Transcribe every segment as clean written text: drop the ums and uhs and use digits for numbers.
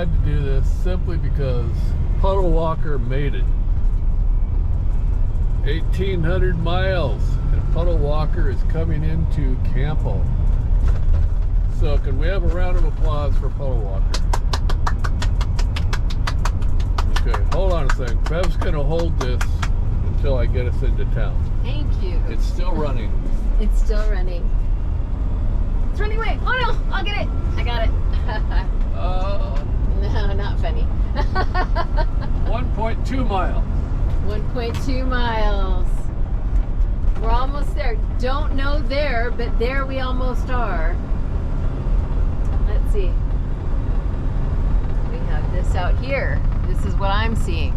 had to do this simply because Puddle Walker made it. 1,800 miles, and Puddle Walker is coming into Campo. So can we have a round of applause for Puddle Walker? Okay, hold on a second. Bev's gonna hold this until I get us into town. Thank you. It's still running. It's still running. It's running away. Oh no, I'll get it. I got it. No, not funny. 1.2 miles. 1.2 miles. We're almost there. Don't know there, but there we almost are. Let's see. We have this out here. This is what I'm seeing.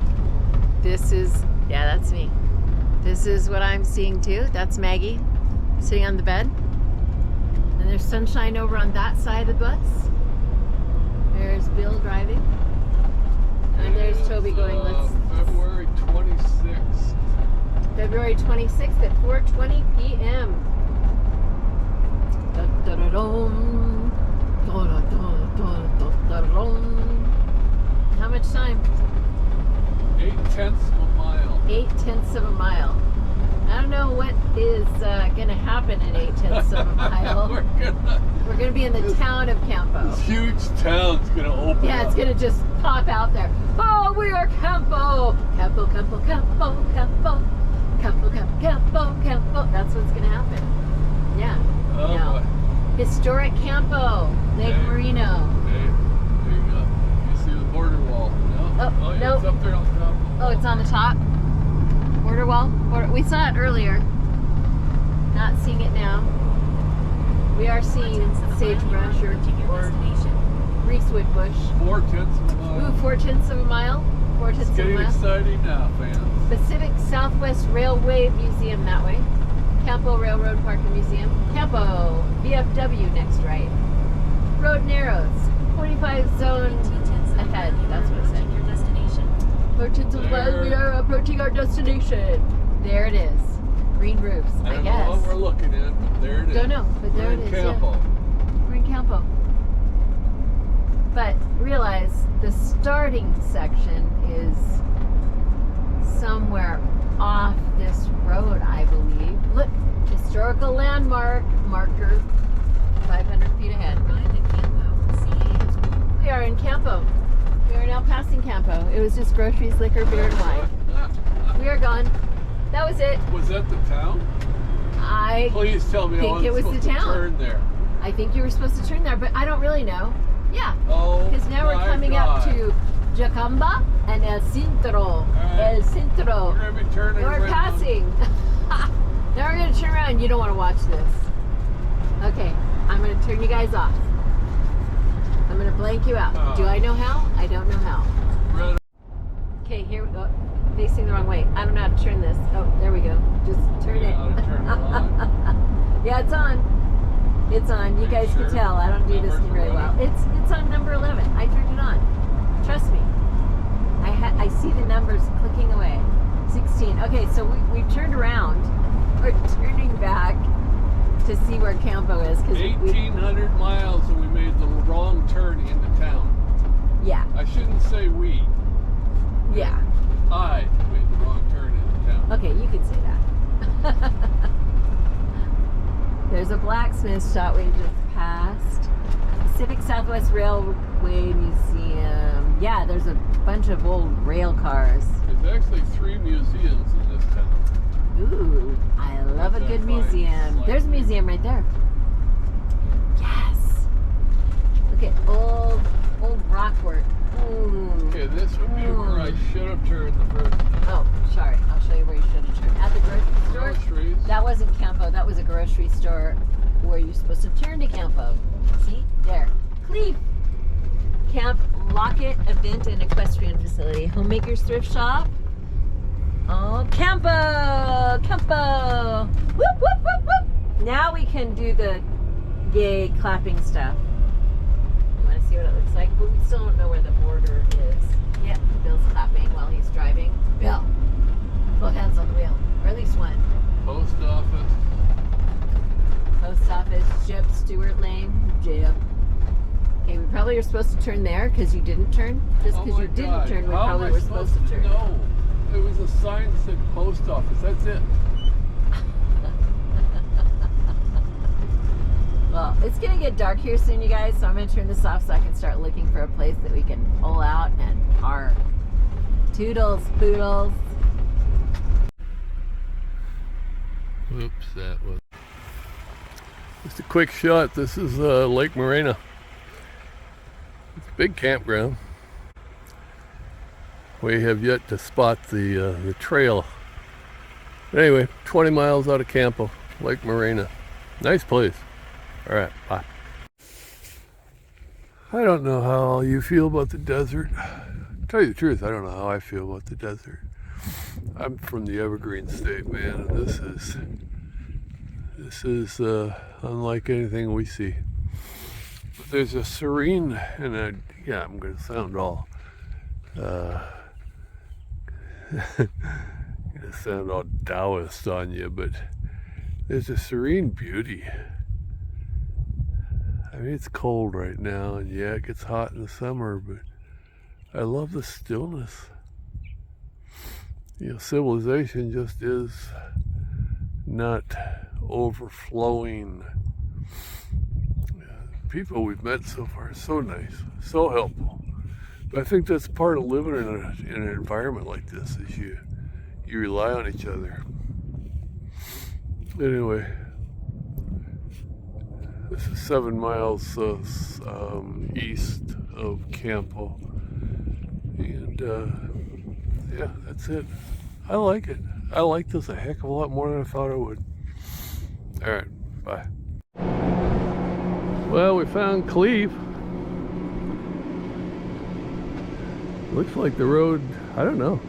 This is, yeah, that's me. This is what I'm seeing too. That's Maggie sitting on the bed. And there's sunshine over on that side of the bus. There's Bill driving. And there's Toby going, let's... February 26th. February 26th at 4:20 p.m. How much time? 0.8 of a mile. 0.8 of a mile. I don't know what is going to happen in 0.8 of a mile. We're going to be in the town of Campo. This huge town's going to open Yeah, it's going to just pop out there. Oh, we are Campo! Campo, Campo, Campo, Campo. Campo, Campo, Campo, Campo. That's what's going to happen. Yeah. Oh, boy. Historic Campo, Lake Marino. Hey, there you go. You see the border wall. No? Oh, yeah, nope. It's up there on top. Oh, it's on the top? Border wall? We saw it earlier. Not seeing it now. We are seeing sagebrush or greasewood bush. 0.4 of a mile. Ooh, 0.4 of a mile. 0.4 It's of a getting mile. exciting now, fans. Pacific Southwest Railway Museum that way. Campo Railroad Park and Museum. Campo, VFW next right. Road narrows. 45 zone ahead. That's what it said. 0.4 of a mile. We are approaching our destination. There it is. Green roofs, I don't guess. know what we're looking at, but there it is. Don't know, but there it is. Campo. Yeah. We're in Campo. But realize the starting section is somewhere off this road, I believe. Look, historical landmark marker, 500 feet ahead. We are in Campo. We are now passing Campo. It was just groceries, liquor, beer, and wine. We are gone. That was it. Was that the town? I Please tell me I think wasn't it was supposed the to town. turn there. I think you were supposed to turn there, but I don't really know. Yeah. Oh, Because now we're coming up to Jacamba and El Centro. Right. El Centro. We're going to be turning And we're around. passing. Now we're going to turn around. You don't want to watch this. Okay. I'm going to turn you guys off. I'm going to blank you out. Oh. Do I know how? I don't know how. Red. Okay, here we go. Facing the wrong way. I don't know how to turn this. Oh, there we go. Just turn it. How to turn it on. Yeah, it's on. It's on. You guys can tell. I don't do this thing very well. It's on number 11. I turned it on. Trust me. I see the numbers clicking away. 16. Okay, so we've turned around. We're turning back to see where Campo is. 1,800 miles and we made the wrong turn into town. Yeah. I shouldn't say we. Yeah. I made the wrong turn into town. Okay, you can say that. There's a blacksmith shop we just passed. Pacific Southwest Railway Museum. Yeah, there's a bunch of old rail cars. There's actually 3 museums in this town. Ooh, I love a good museum. There's a museum right there. Yes. Look at old rock work. Ooh. Okay, this would be where I should have turned the first time. Oh, sorry. I'll show you where you should have turned. At the grocery store? Groceries. That wasn't Campo. That was a grocery store where you're supposed to turn to Campo. See? There. Cleve. Camp Lockett Event and Equestrian Facility. Homemakers Thrift Shop. Oh, Campo! Campo! Whoop, whoop, whoop, whoop! Now we can do the yay clapping stuff. You want to see what it looks like? But we still don't know where the border is. Yep, Bill's clapping while he's driving. Bill, both hands on the wheel, or at least one. Post office. Post office, Jeb Stewart Lane, Jeb. Okay, we probably you're supposed to turn there because you didn't turn? Just because you didn't turn, we How probably am I were supposed to turn. No, it was a sign that said post office. That's it. Well, it's gonna get dark here soon, you guys, so I'm gonna turn this off so I can start looking for a place that we can pull out and park. Toodles, poodles. Oops, that was just a quick shot. This is Lake Morena. It's a big campground. We have yet to spot the trail. But anyway, 20 miles out of Campo, Lake Morena. Nice place. All right, bye. I don't know how you feel about the desert. To tell you the truth, I don't know how I feel about the desert. I'm from the Evergreen State, man, and this is unlike anything we see. But there's a serene, and yeah, I'm going to sound all Taoist on you, but there's a serene beauty. I mean, it's cold right now, and yeah, it gets hot in the summer, but I love the stillness. You know, civilization just is not overflowing. People we've met so far are so nice, so helpful. But I think that's part of living in an environment like this, is you rely on each other. Anyway, this is 7 miles east of Campo, and yeah, that's it. I like it. I like this a heck of a lot more than I thought I would. All right, bye. Well, we found Cleve. Looks like the road, I don't know.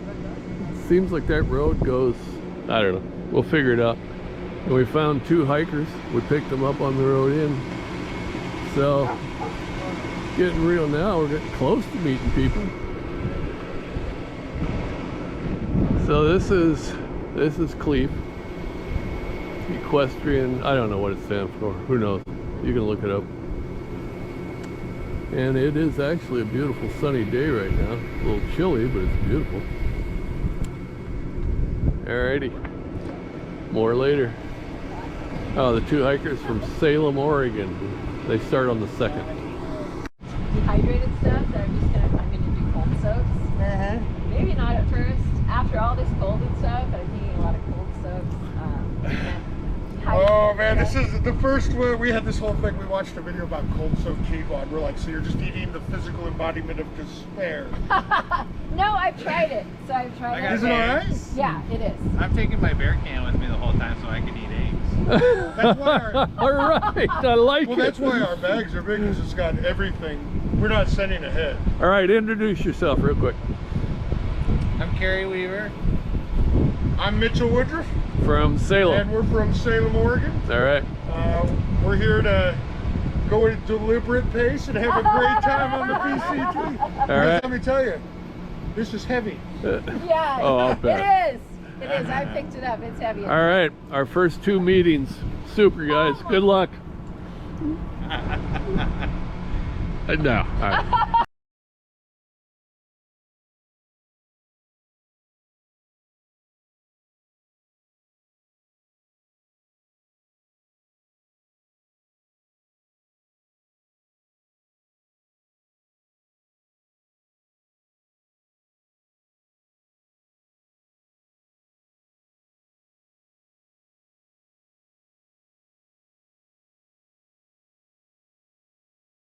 Seems like that road goes, I don't know. We'll figure it out. And we found 2 hikers. We picked them up on the road in. So, getting real now. We're getting close to meeting people. So this is Cleve. Equestrian, I don't know what it stands for. Who knows? You can look it up. And it is actually a beautiful sunny day right now. A little chilly, but it's beautiful. Alrighty. More later. Oh, the 2 hikers from Salem, Oregon. They start on the 2nd. Dehydrated stuff that I'm gonna do cold soaks. Maybe not at first. After all this cold and stuff, I'm taking a lot of cold soaks. Oh man, this is the first one. We had this whole thing. We watched a video about cold soaked Kevon. We're like, so you're just eating the physical embodiment of despair. No, I've tried it. So I've tried it. Is it alright? Yeah, it is. I'm taking my bear can with me the whole time so I can eat eggs. That's why All right, I like it. that's why our bags are big, because it's got everything. We're not sending ahead. All right, introduce yourself real quick. I'm Kerry Weaver. I'm Mitchell Woodruff. From Salem. And we're from Salem, Oregon. All right. We're here to go at a deliberate pace and have a great time on the PCT. All right. Let me tell you, this is heavy. Yeah, Oh, I'll bet. it is. It is. I picked it up. It's heavy. All right, our first 2 meetings. Super, guys. Good luck. No. All right.